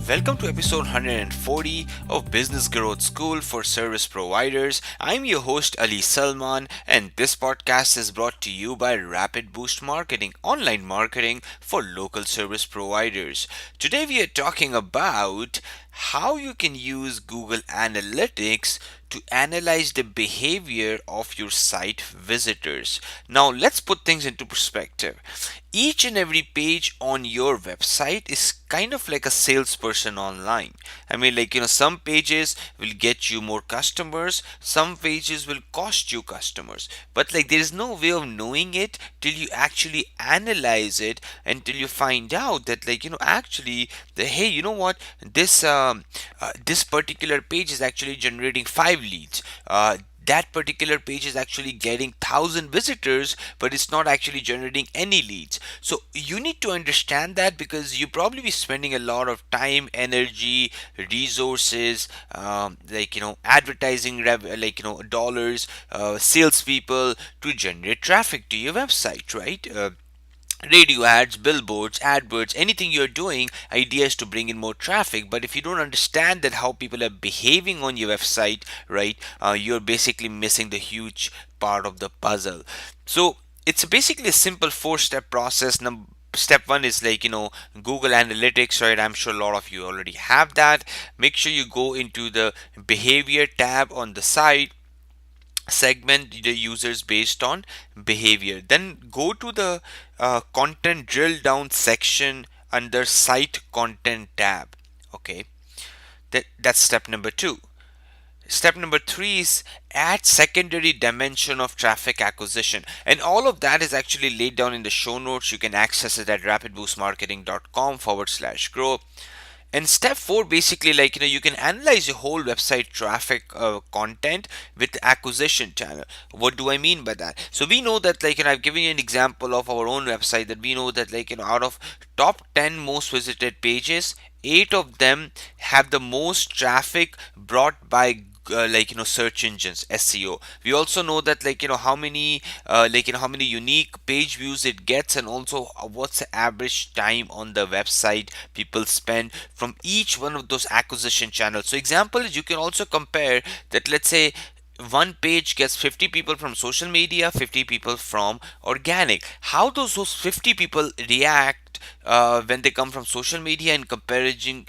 Welcome to episode 140 of Business Growth School for Service Providers. I'm your host Ali Salman, and this podcast is brought to you by Rapid Boost Marketing, online marketing for local service providers. Today we are talking about how you can use Google Analytics to analyze the behavior of your site visitors. Now, let's put things into perspective. Each and every page on your website is kind of like a salesperson online. Some pages will get you more customers, some pages will cost you customers, but there is no way of knowing it till you actually analyze it, until you find out that actually hey, you know what, this particular page is actually generating 5 leads. That particular page is actually getting 1,000 visitors, but it's not actually generating any leads. So you need to understand that, because you probably be spending a lot of time, energy, resources, advertising dollars, salespeople to generate traffic to your website, right? Radio ads, billboards, adverts, anything you're doing, idea is to bring in more traffic. But if you don't understand that how people are behaving on your website, right, you're basically missing the huge part of the puzzle. So it's basically a simple 4-step process. Step one is Google Analytics, right? I'm sure a lot of you already have that. Make sure you go into the behavior tab on the site, segment the users based on behavior, then go to the content drill down section under site content tab. Okay, that's step number 2. Step number 3 is add secondary dimension of traffic acquisition, and all of that is actually laid down in the show notes. You can access it at rapidboostmarketing.com/grow. And step 4, basically, you can analyze your whole website traffic content with acquisition channel. What do I mean by that? So we know that I've given you an example of our own website, that we know that out of top 10 most visited pages, 8 of them have the most traffic brought by search engines, SEO. We also know that how many how many unique page views it gets, and also what's the average time on the website people spend from each one of those acquisition channels. So example is, you can also compare that, let's say one page gets 50 people from social media, 50 people from organic. How does those 50 people react when they come from social media in comparison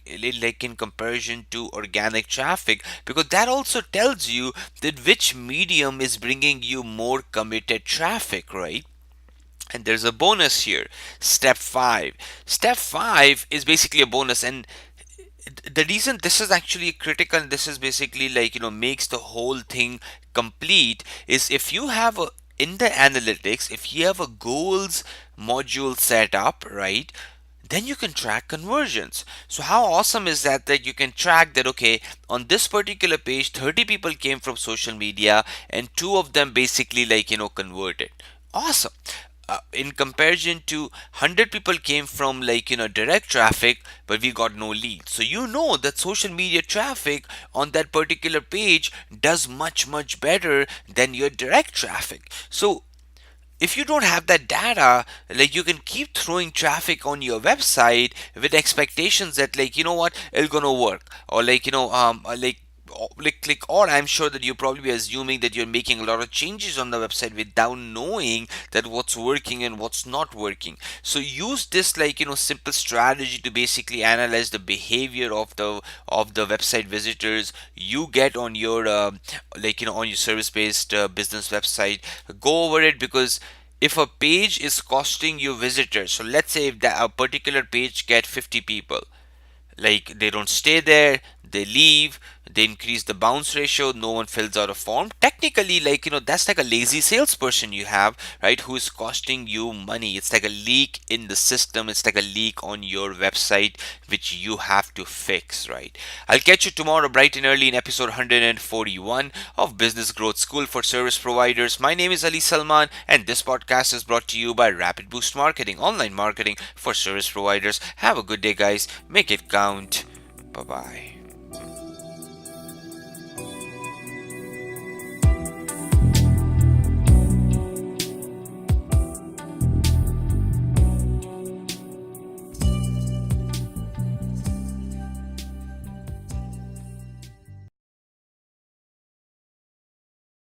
to organic traffic? Because that also tells you that which medium is bringing you more committed traffic, right? And there's a bonus here. Step 5. Step 5 is basically a bonus, and the reason this is actually critical, and this is basically makes the whole thing complete, is if you have a, in the analytics, if you have a goals module set up, right, then you can track conversions. So how awesome is that you can track that, okay, on this particular page 30 people came from social media and 2 of them basically converted. Awesome. In comparison to 100 people came from direct traffic, but we got no leads. So you know that social media traffic on that particular page does much better than your direct traffic. So if you don't have that data, you can keep throwing traffic on your website with expectations that it's gonna work, or or I'm sure that you're probably assuming that you're making a lot of changes on the website without knowing that what's working and what's not working. So use this simple strategy to basically analyze the behavior of the website visitors you get on your on your service based business website. Go over it, because if a page is costing you visitors, so let's say if a particular page get 50 people, they don't stay there, they leave, they increase the bounce ratio, no one fills out a form, technically that's like a lazy salesperson you have, right, who is costing you money. It's like a leak in the system, it's like a leak on your website which you have to fix, right? I'll catch you tomorrow bright and early in episode 141 of Business Growth School for Service Providers. My name is Ali Salman, and this podcast is brought to you by Rapid Boost Marketing, online marketing for service providers. Have a good day, guys. Make it count. Bye bye.